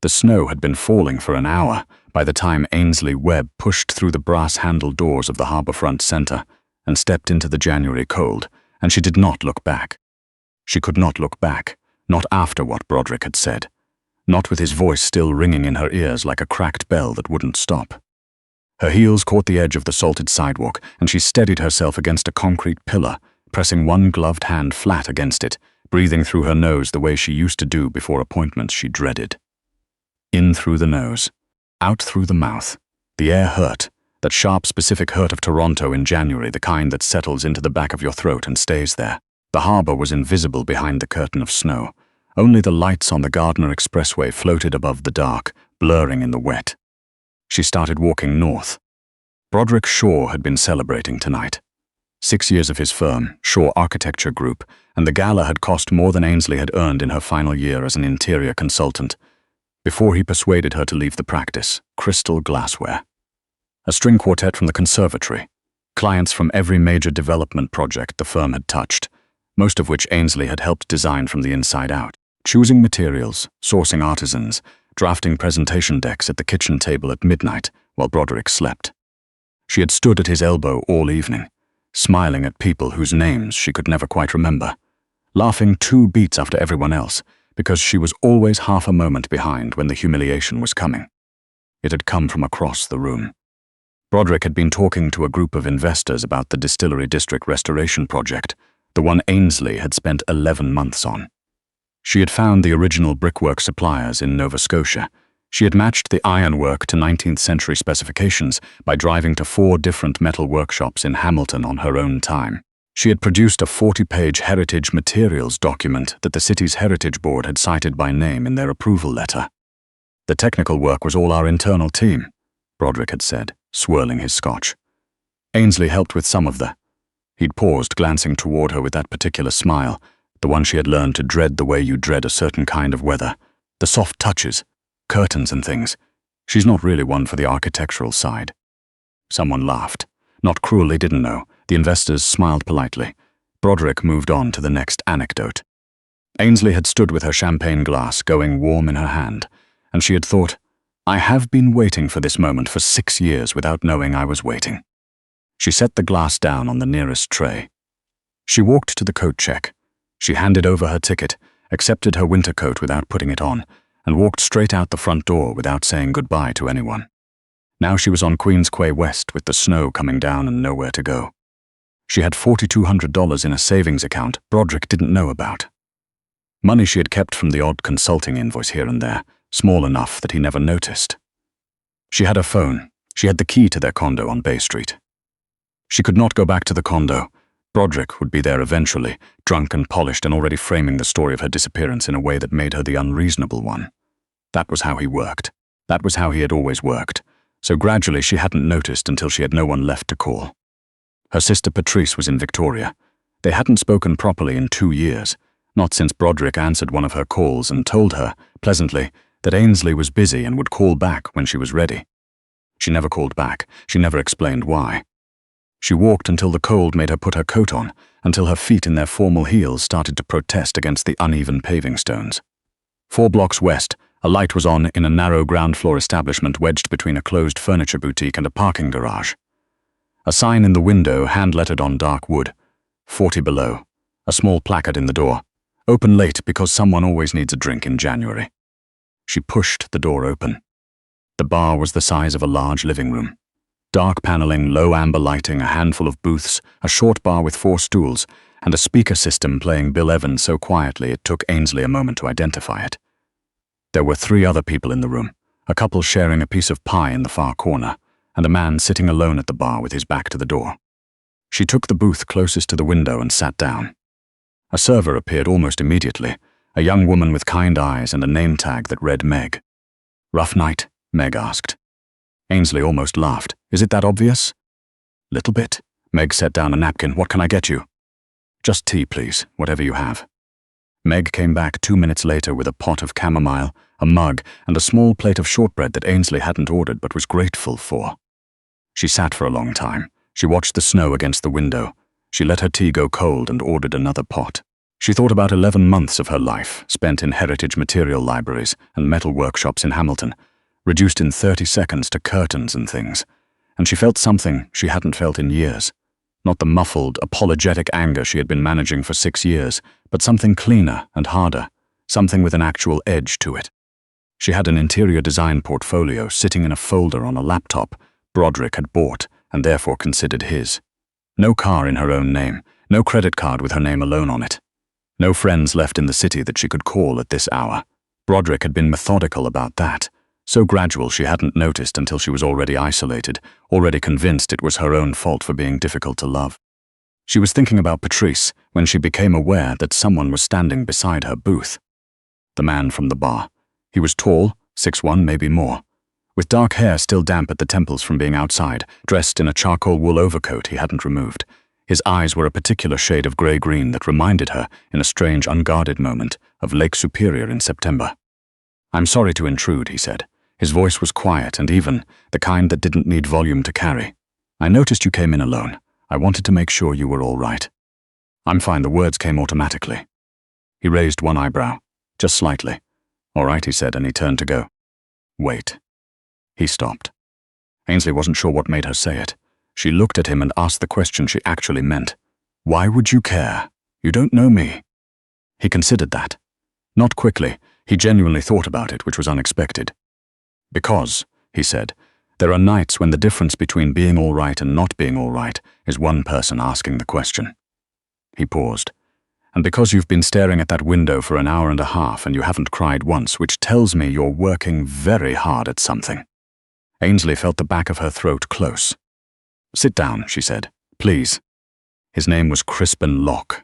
The snow had been falling for an hour by the time Ainsley Webb pushed through the brass-handled doors of the harborfront center and stepped into the January cold, and she did not look back. She could not look back, not after what Broderick had said, not with his voice still ringing in her ears like a cracked bell that wouldn't stop. Her heels caught the edge of the salted sidewalk, and she steadied herself against a concrete pillar, pressing one gloved hand flat against it, breathing through her nose the way she used to do before appointments she dreaded. In through the nose, out through the mouth. The air hurt, that sharp, specific hurt of Toronto in January, the kind that settles into the back of your throat and stays there. The harbor was invisible behind the curtain of snow. Only the lights on the Gardner Expressway floated above the dark, blurring in the wet. She started walking north. Broderick Shaw had been celebrating tonight. 6 years of his firm, Shaw Architecture Group, and the gala had cost more than Ainsley had earned in her final year as an interior consultant. Before he persuaded her to leave the practice, crystal glassware. A string quartet from the conservatory. Clients from every major development project the firm had touched, most of which Ainsley had helped design from the inside out. Choosing materials, sourcing artisans, drafting presentation decks at the kitchen table at midnight while Broderick slept. She had stood at his elbow all evening, smiling at people whose names she could never quite remember, laughing 2 beats after everyone else, because she was always half a moment behind when the humiliation was coming. It had come from across the room. Broderick had been talking to a group of investors about the Distillery District restoration project, the one Ainsley had spent 11 months on. She had found the original brickwork suppliers in Nova Scotia. She had matched the ironwork to 19th century specifications by driving to 4 different metal workshops in Hamilton on her own time. She had produced a 40-page heritage materials document that the city's Heritage Board had cited by name in their approval letter. The technical work was all our internal team, Broderick had said, swirling his scotch. Ainsley helped with some of the... He'd paused, glancing toward her with that particular smile, the one she had learned to dread the way you dread a certain kind of weather. The soft touches, curtains and things. She's not really one for the architectural side. Someone laughed. Not cruelly, didn't know. The investors smiled politely. Broderick moved on to the next anecdote. Ainsley had stood with her champagne glass going warm in her hand, and she had thought, I have been waiting for this moment for 6 years without knowing I was waiting. She set the glass down on the nearest tray. She walked to the coat check. She handed over her ticket, accepted her winter coat without putting it on, and walked straight out the front door without saying goodbye to anyone. Now she was on Queens Quay West with the snow coming down and nowhere to go. She had $4,200 in a savings account Broderick didn't know about. Money she had kept from the odd consulting invoice here and there, small enough that he never noticed. She had her phone. She had the key to their condo on Bay Street. She could not go back to the condo. Broderick would be there eventually, drunk and polished and already framing the story of her disappearance in a way that made her the unreasonable one. That was how he worked. That was how he had always worked. So gradually she hadn't noticed until she had no one left to call. Her sister Patrice was in Victoria. They hadn't spoken properly in 2 years, not since Broderick answered one of her calls and told her, pleasantly, that Ainsley was busy and would call back when she was ready. She never called back. She never explained why. She walked until the cold made her put her coat on, until her feet in their formal heels started to protest against the uneven paving stones. 4 blocks west, a light was on in a narrow ground-floor establishment wedged between a closed furniture boutique and a parking garage. A sign in the window, hand-lettered on dark wood, 40 below, a small placard in the door, open late because someone always needs a drink in January. She pushed the door open. The bar was the size of a large living room. Dark paneling, low amber lighting, a handful of booths, a short bar with 4 stools, and a speaker system playing Bill Evans so quietly it took Ainsley a moment to identify it. There were 3 other people in the room, a couple sharing a piece of pie in the far corner, and a man sitting alone at the bar with his back to the door. She took the booth closest to the window and sat down. A server appeared almost immediately, a young woman with kind eyes and a name tag that read Meg. "Rough night?" Meg asked. Ainsley almost laughed. "Is it that obvious?" "Little bit." Meg set down a napkin. "What can I get you?" "Just tea, please, whatever you have." Meg came back 2 minutes later with a pot of chamomile, a mug, and a small plate of shortbread that Ainsley hadn't ordered but was grateful for. She sat for a long time. She watched the snow against the window. She let her tea go cold and ordered another pot. She thought about 11 months of her life spent in heritage material libraries and metal workshops in Hamilton, reduced in 30 seconds to curtains and things, and she felt something she hadn't felt in years. Not the muffled, apologetic anger she had been managing for 6 years, but something cleaner and harder, something with an actual edge to it. She had an interior design portfolio sitting in a folder on a laptop Broderick had bought and therefore considered his. No car in her own name, no credit card with her name alone on it. No friends left in the city that she could call at this hour. Broderick had been methodical about that, so gradual she hadn't noticed until she was already isolated, already convinced it was her own fault for being difficult to love. She was thinking about Patrice when she became aware that someone was standing beside her booth. The man from the bar. He was tall, 6'1", maybe more, with dark hair still damp at the temples from being outside, dressed in a charcoal wool overcoat he hadn't removed. His eyes were a particular shade of grey-green that reminded her, in a strange, unguarded moment, of Lake Superior in September. "I'm sorry to intrude," he said. His voice was quiet and even, the kind that didn't need volume to carry. "I noticed you came in alone. I wanted to make sure you were all right." "I'm fine," the words came automatically. He raised one eyebrow, just slightly. "All right," he said, and he turned to go. "Wait." He stopped. Ainsley wasn't sure what made her say it. She looked at him and asked the question she actually meant. "Why would you care? You don't know me." He considered that. Not quickly. He genuinely thought about it, which was unexpected. "Because," he said, "there are nights when the difference between being all right and not being all right is one person asking the question." He paused. "And because you've been staring at that window for an hour and a half and you haven't cried once, which tells me you're working very hard at something." Ainsley felt the back of her throat close. "Sit down," she said. "Please." His name was Crispin Locke.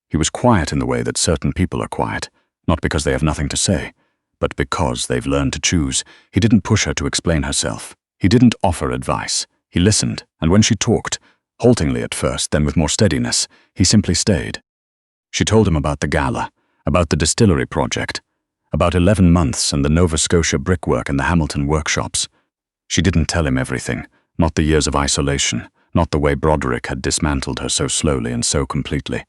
He was quiet in the way that certain people are quiet, not because they have nothing to say, but because they've learned to choose. He didn't push her to explain herself. He didn't offer advice. He listened, and when she talked, haltingly at first, then with more steadiness, he simply stayed. She told him about the gala, about the distillery project, about 11 months and the Nova Scotia brickwork and the Hamilton workshops. She didn't tell him everything, not the years of isolation, not the way Broderick had dismantled her so slowly and so completely.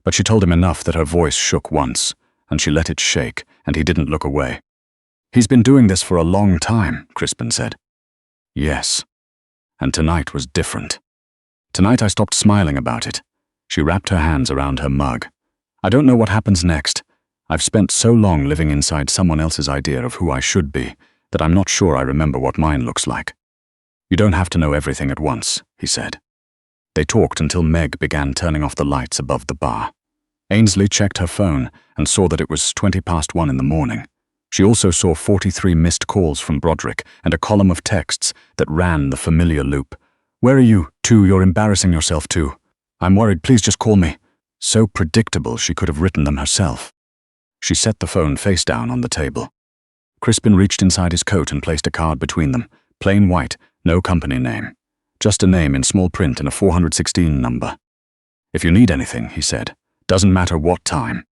But she told him enough that her voice shook once, and she let it shake, and he didn't look away. "He's been doing this for a long time," Crispin said. "Yes. And tonight was different. Tonight I stopped smiling about it." She wrapped her hands around her mug. "I don't know what happens next. I've spent so long living inside someone else's idea of who I should be that I'm not sure I remember what mine looks like." "You don't have to know everything at once," he said. They talked until Meg began turning off the lights above the bar. Ainsley checked her phone and saw that it was 1:20 in the morning. She also saw 43 missed calls from Broderick and a column of texts that ran the familiar loop. "Where are you? Too, you're embarrassing yourself too. I'm worried, please just call me." So predictable she could have written them herself. She set the phone face down on the table. Crispin reached inside his coat and placed a card between them, plain white, no company name. Just a name in small print and a 416 number. "If you need anything," he said, "doesn't matter what time."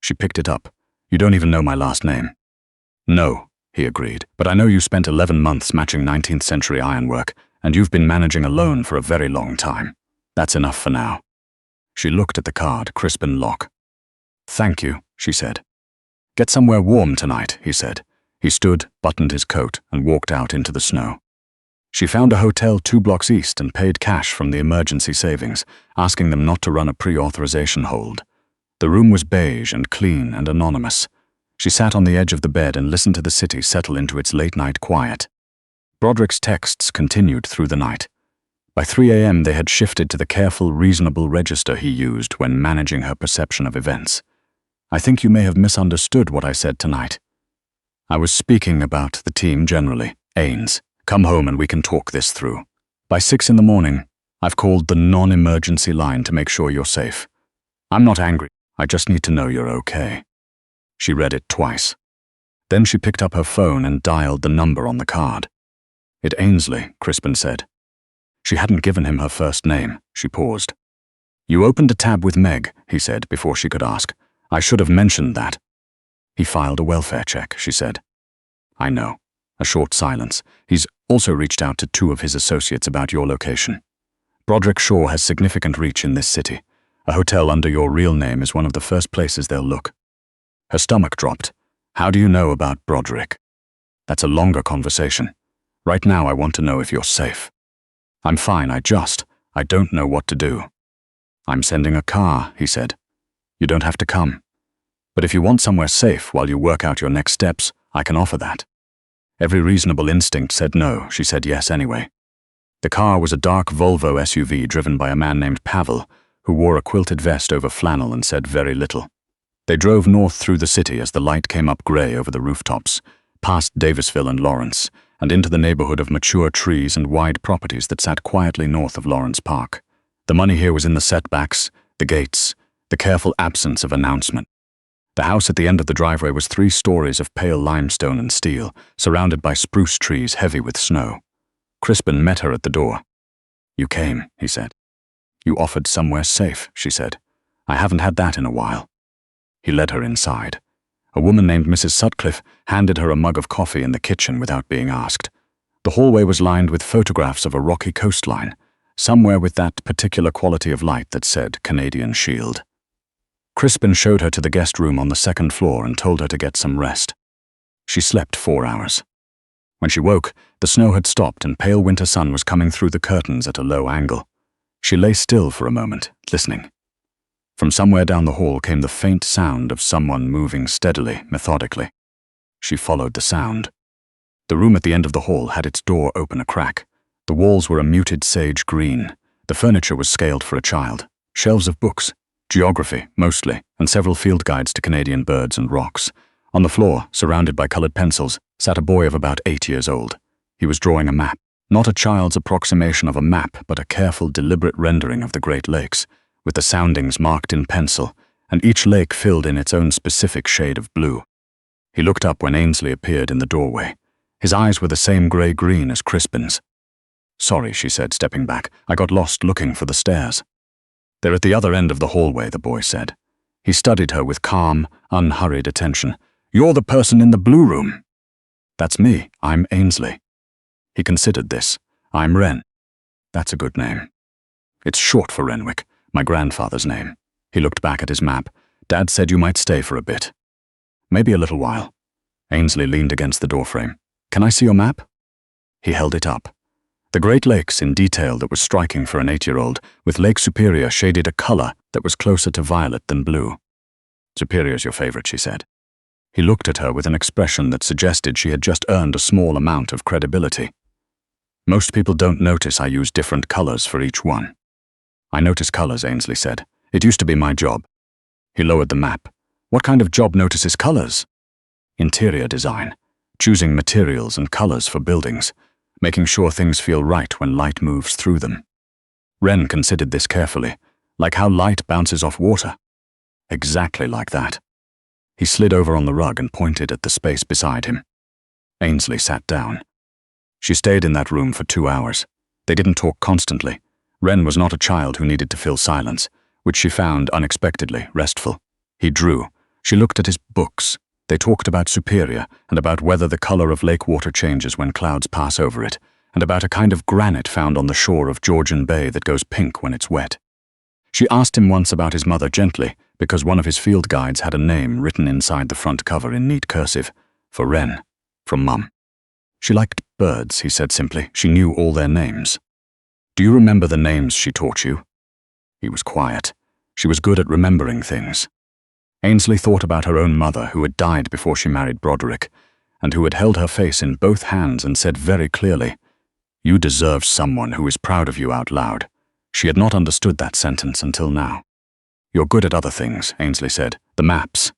She picked it up. "You don't even know my last name." "No," he agreed, "but I know you spent 11 months matching 19th century ironwork, and you've been managing alone for a very long time. That's enough for now." She looked at the card, Crispin Locke. "Thank you," she said. "Get somewhere warm tonight," he said. He stood, buttoned his coat, and walked out into the snow. She found a hotel 2 blocks east and paid cash from the emergency savings, asking them not to run a pre-authorization hold. The room was beige and clean and anonymous. She sat on the edge of the bed and listened to the city settle into its late-night quiet. Broderick's texts continued through the night. By 3 a.m. they had shifted to the careful, reasonable register he used when managing her perception of events. "I think you may have misunderstood what I said tonight. I was speaking about the team generally. Ains, come home and we can talk this through. By 6 in the morning, I've called the non-emergency line to make sure you're safe. I'm not angry. I just need to know you're okay." She read it twice. Then she picked up her phone and dialed the number on the card. "It Ainsley," Crispin said. She hadn't given him her first name. She paused. "You opened a tab with Meg," he said before she could ask. "I should have mentioned that." "He filed a welfare check," she said. "I know." A short silence. "He's also reached out to 2 of his associates about your location. Broderick Shaw has significant reach in this city. A hotel under your real name is one of the first places they'll look. Her stomach dropped. How do you know about Broderick? That's a longer conversation. Right now I want to know if you're safe. I'm fine, I don't know what to do. I'm sending a car, he said. You don't have to come. But if you want somewhere safe while you work out your next steps, I can offer that. Every reasonable instinct said no, she said yes anyway. The car was a dark Volvo SUV driven by a man named Pavel, who wore a quilted vest over flannel and said very little. They drove north through the city as the light came up grey over the rooftops, past Davisville and Lawrence, and into the neighborhood of mature trees and wide properties that sat quietly north of Lawrence Park. The money here was in the setbacks, the gates, the careful absence of announcement. The house at the end of the driveway was 3 stories of pale limestone and steel, surrounded by spruce trees heavy with snow. Crispin met her at the door. You came, he said. You offered somewhere safe, she said. I haven't had that in a while. He led her inside. A woman named Mrs. Sutcliffe handed her a mug of coffee in the kitchen without being asked. The hallway was lined with photographs of a rocky coastline, somewhere with that particular quality of light that said Canadian Shield. Crispin showed her to the guest room on the 2nd floor and told her to get some rest. She slept 4 hours. When she woke, the snow had stopped and pale winter sun was coming through the curtains at a low angle. She lay still for a moment, listening. From somewhere down the hall came the faint sound of someone moving steadily, methodically. She followed the sound. The room at the end of the hall had its door open a crack. The walls were a muted sage green. The furniture was scaled for a child. Shelves of books, geography, mostly, and several field guides to Canadian birds and rocks. On the floor, surrounded by colored pencils, sat a boy of about 8 years old. He was drawing a map. Not a child's approximation of a map, but a careful, deliberate rendering of the Great Lakes, with the soundings marked in pencil, and each lake filled in its own specific shade of blue. He looked up when Ainsley appeared in the doorway. His eyes were the same grey-green as Crispin's. Sorry, she said, stepping back. I got lost looking for the stairs. They're at the other end of the hallway, the boy said. He studied her with calm, unhurried attention. You're the person in the blue room. That's me. I'm Ainsley. He considered this. I'm Wren. That's a good name. It's short for Renwick, my grandfather's name. He looked back at his map. Dad said you might stay for a bit. Maybe a little while. Ainsley leaned against the doorframe. Can I see your map? He held it up. The Great Lakes in detail that was striking for an 8-year-old, with Lake Superior shaded a color that was closer to violet than blue. Superior's your favorite, she said. He looked at her with an expression that suggested she had just earned a small amount of credibility. Most people don't notice I use different colors for each one. I notice colors, Ainsley said. It used to be my job. He lowered the map. What kind of job notices colors? Interior design. Choosing materials and colors for buildings. Making sure things feel right when light moves through them. Wren considered this carefully, like how light bounces off water. Exactly like that. He slid over on the rug and pointed at the space beside him. Ainsley sat down. She stayed in that room for 2 hours. They didn't talk constantly. Wren was not a child who needed to fill silence, which she found unexpectedly restful. He drew. She looked at his books. They talked about Superior and about whether the color of lake water changes when clouds pass over it, and about a kind of granite found on the shore of Georgian Bay that goes pink when it's wet. She asked him once about his mother gently, because one of his field guides had a name written inside the front cover in neat cursive, for Wren, from Mum. She liked birds, he said simply. She knew all their names. Do you remember the names she taught you? He was quiet. She was good at remembering things. Ainsley thought about her own mother, who had died before she married Broderick, and who had held her face in both hands and said very clearly, "You deserve someone who is proud of you," out loud. She had not understood that sentence until now. You're good at other things, Ainsley said. The maps.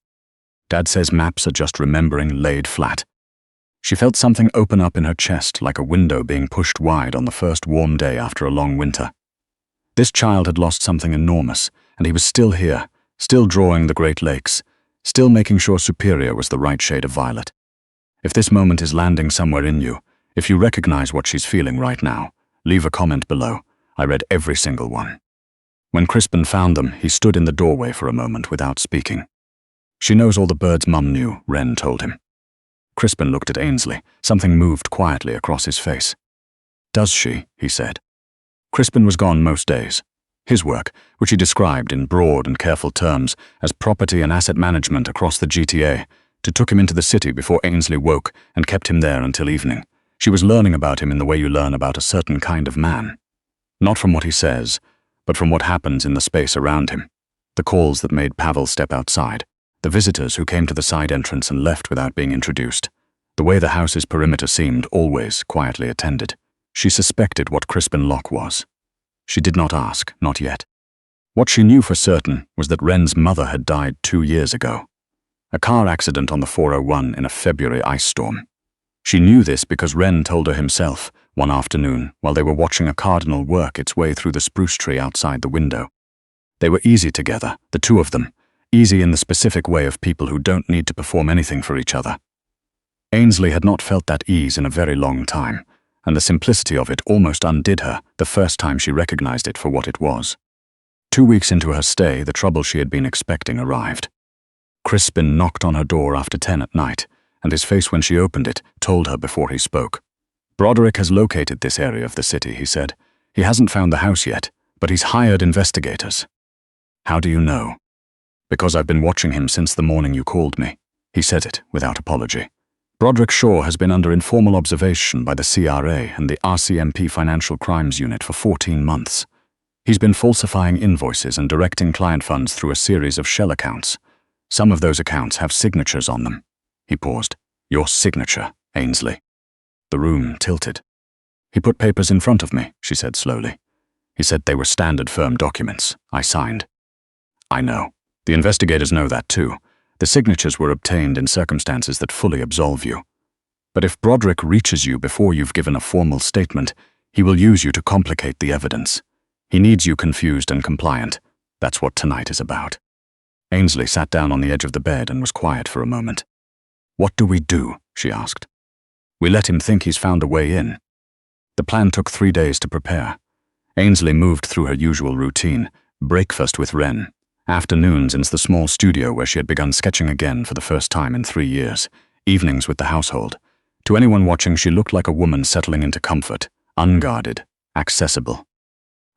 Dad says maps are just remembering laid flat. She felt something open up in her chest, like a window being pushed wide on the first warm day after a long winter. This child had lost something enormous, and he was still here, still drawing the Great Lakes, still making sure Superior was the right shade of violet. If this moment is landing somewhere in you, if you recognize what she's feeling right now, leave a comment below. I read every single one. When Crispin found them, he stood in the doorway for a moment without speaking. She knows all the birds Mum knew, Wren told him. Crispin looked at Ainsley. Something moved quietly across his face. Does she? He said. Crispin was gone most days. His work, which he described in broad and careful terms as property and asset management across the GTA, took him into the city before Ainsley woke and kept him there until evening. She was learning about him in the way you learn about a certain kind of man. Not from what he says, but from what happens in the space around him. The calls that made Pavel step outside, the visitors who came to the side entrance and left without being introduced, the way the house's perimeter seemed always quietly attended. She suspected what Crispin Locke was. She did not ask, not yet. What she knew for certain was that Wren's mother had died 2 years ago. A car accident on the 401 in a February ice storm. She knew this because Wren told her himself one afternoon while they were watching a cardinal work its way through the spruce tree outside the window. They were easy together, the two of them, easy in the specific way of people who don't need to perform anything for each other. Ainsley had not felt that ease in a very long time, and the simplicity of it almost undid her the first time she recognized it for what it was. 2 weeks into her stay, the trouble she had been expecting arrived. Crispin knocked on her door after 10 at night, and his face when she opened it told her before he spoke. "Broderick has located this area of the city," he said. "He hasn't found the house yet, but he's hired investigators." "How do you know?" "Because I've been watching him since the morning you called me." He said it without apology. "Broderick Shaw has been under informal observation by the CRA and the RCMP Financial Crimes Unit for 14 months. He's been falsifying invoices and directing client funds through a series of shell accounts. Some of those accounts have signatures on them." He paused. "Your signature, Ainsley." The room tilted. "He put papers in front of me," she said slowly. "He said they were standard firm documents. I signed." "I know. The investigators know that too. The signatures were obtained in circumstances that fully absolve you. But if Broderick reaches you before you've given a formal statement, he will use you to complicate the evidence. He needs you confused and compliant. That's what tonight is about." Ainsley sat down on the edge of the bed and was quiet for a moment. "What do we do?" she asked. "We let him think he's found a way in." The plan took 3 days to prepare. Ainsley moved through her usual routine: breakfast with Wren, afternoons in the small studio where she had begun sketching again for the first time in 3 years, evenings with the household. To anyone watching, she looked like a woman settling into comfort, unguarded, accessible.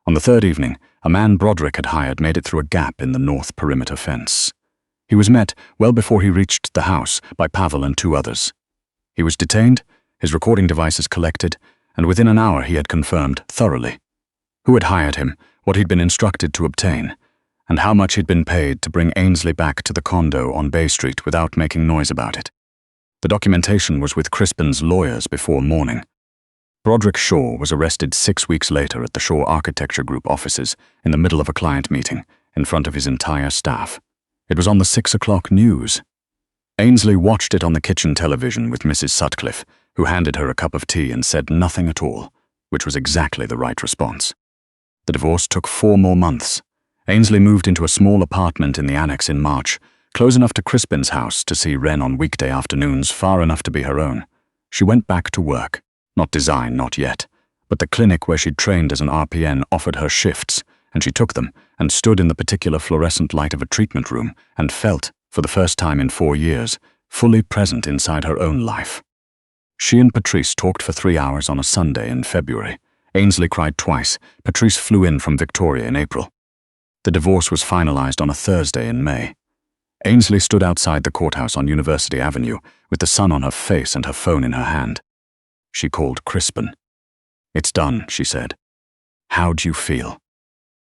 On the third evening, a man Broderick had hired made it through a gap in the north perimeter fence. He was met, well before he reached the house, by Pavel and 2 others. He was detained, his recording devices collected, and within an hour he had confirmed thoroughly who had hired him, what he'd been instructed to obtain, and how much he'd been paid to bring Ainsley back to the condo on Bay Street without making noise about it. The documentation was with Crispin's lawyers before morning. Broderick Shaw was arrested 6 weeks later at the Shaw Architecture Group offices in the middle of a client meeting, in front of his entire staff. It was on the 6 o'clock news. Ainsley watched it on the kitchen television with Mrs. Sutcliffe, who handed her a cup of tea and said nothing at all, which was exactly the right response. The divorce took 4 more months. Ainsley moved into a small apartment in the annex in March, close enough to Crispin's house to see Wren on weekday afternoons, far enough to be her own. She went back to work. Not design, not yet. But the clinic where she'd trained as an RPN offered her shifts, and she took them and stood in the particular fluorescent light of a treatment room and felt, for the first time in 4 years, fully present inside her own life. She and Patrice talked for 3 hours on a Sunday in February. Ainsley cried twice. Patrice flew in from Victoria in April. The divorce was finalized on a Thursday in May. Ainsley stood outside the courthouse on University Avenue with the sun on her face and her phone in her hand. She called Crispin. "It's done," she said. "How do you feel?"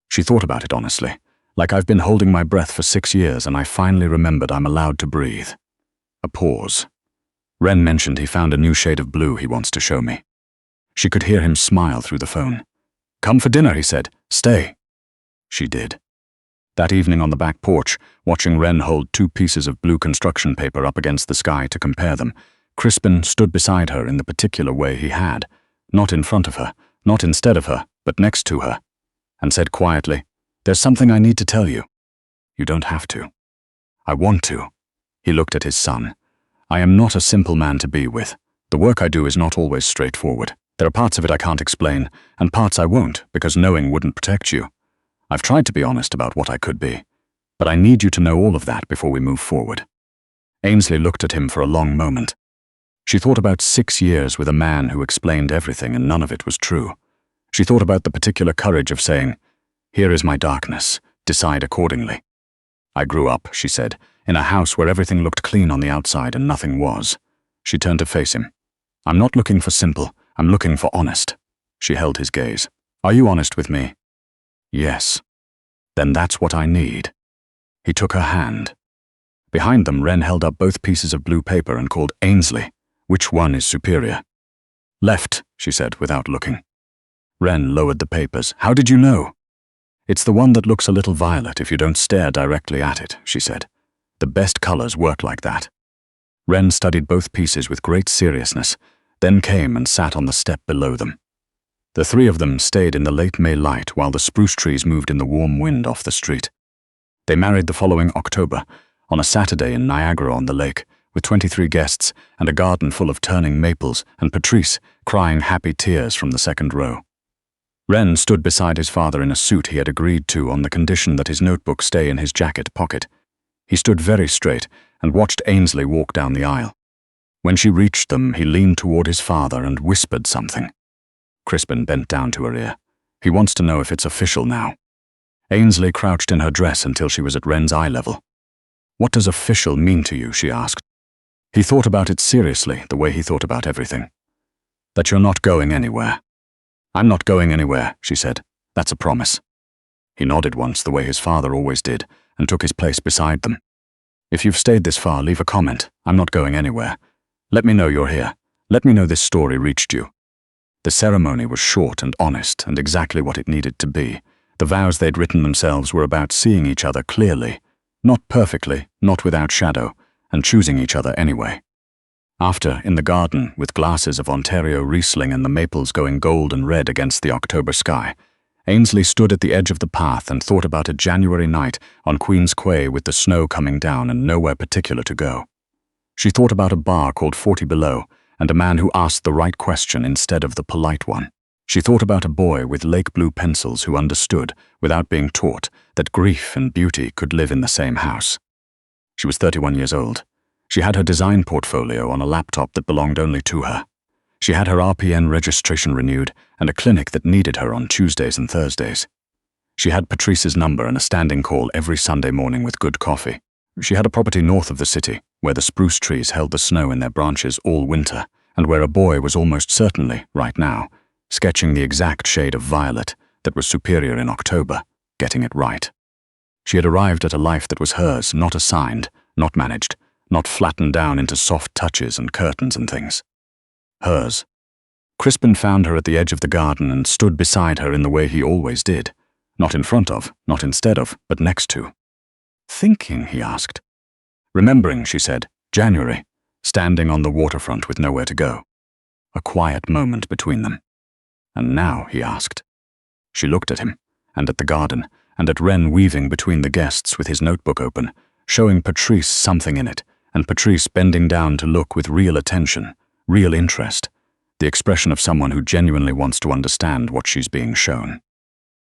She thought about it honestly, like I've been holding my breath for 6 years and I finally remembered I'm allowed to breathe. A pause. Wren mentioned he found a new shade of blue he wants to show me. She could hear him smile through the phone. "Come for dinner," he said. "Stay." She did. That evening on the back porch, watching Wren hold 2 pieces of blue construction paper up against the sky to compare them, Crispin stood beside her in the particular way he had, not in front of her, not instead of her, but next to her, and said quietly, "There's something I need to tell you." "You don't have to." "I want to." He looked at his son. "I am not a simple man to be with. The work I do is not always straightforward. There are parts of it I can't explain, and parts I won't, because knowing wouldn't protect you. I've tried to be honest about what I could be, but I need you to know all of that before we move forward." Ainsley looked at him for a long moment. She thought about 6 years with a man who explained everything and none of it was true. She thought about the particular courage of saying, Here is my darkness. Decide accordingly. I grew up, she said, in a house where everything looked clean on the outside and nothing was. She turned to face him. I'm not looking for simple, I'm looking for honest. She held his gaze. Are you honest with me? Yes. Then that's what I need. He took her hand. Behind them, Wren held up both pieces of blue paper and called, Ainsley, which one is superior? Left, she said without looking. Wren lowered the papers. How did you know? It's the one that looks a little violet if you don't stare directly at it, she said. The best colors work like that. Wren studied both pieces with great seriousness, then came and sat on the step below them. The three of them stayed in the late May light while the spruce trees moved in the warm wind off the street. They married the following October, on a Saturday in Niagara-on-the-Lake, with 23 guests and a garden full of turning maples and Patrice crying happy tears from the second row. Wren stood beside his father in a suit he had agreed to on the condition that his notebook stay in his jacket pocket. He stood very straight and watched Ainsley walk down the aisle. When she reached them, he leaned toward his father and whispered something. Crispin bent down to her ear. He wants to know if it's official now. Ainsley crouched in her dress until she was at Wren's eye level. What does official mean to you? She asked. He thought about it seriously, the way he thought about everything. That you're not going anywhere. I'm not going anywhere, she said. That's a promise. He nodded once, the way his father always did, and took his place beside them. If you've stayed this far, leave a comment. I'm not going anywhere. Let me know you're here. Let me know this story reached you. The ceremony was short and honest and exactly what it needed to be. The vows they'd written themselves were about seeing each other clearly, not perfectly, not without shadow, and choosing each other anyway. After, in the garden, with glasses of Ontario Riesling and the maples going gold and red against the October sky, Ainsley stood at the edge of the path and thought about a January night on Queen's Quay with the snow coming down and nowhere particular to go. She thought about a bar called 40 Below and a man who asked the right question instead of the polite one. She thought about a boy with lake blue pencils who understood, without being taught, that grief and beauty could live in the same house. She was 31 years old. She had her design portfolio on a laptop that belonged only to her. She had her RPN registration renewed and a clinic that needed her on Tuesdays and Thursdays. She had Patrice's number and a standing call every Sunday morning with good coffee. She had a property north of the city, where the spruce trees held the snow in their branches all winter, and where a boy was almost certainly, right now, sketching the exact shade of violet that was superior in October, getting it right. She had arrived at a life that was hers, not assigned, not managed, not flattened down into soft touches and curtains and things. Hers. Crispin found her at the edge of the garden and stood beside her in the way he always did. Not in front of, not instead of, but next to. Thinking, he asked. Remembering, she said, January, standing on the waterfront with nowhere to go. A quiet moment between them. And now, he asked. She looked at him, and at the garden, and at Wren weaving between the guests with his notebook open, showing Patrice something in it, and Patrice bending down to look with real attention, real interest, the expression of someone who genuinely wants to understand what she's being shown.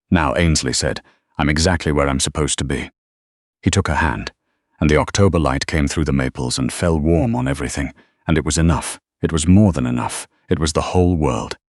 Now, Ainsley said, I'm exactly where I'm supposed to be. He took her hand, and the October light came through the maples and fell warm on everything, and it was enough. It was more than enough. It was the whole world.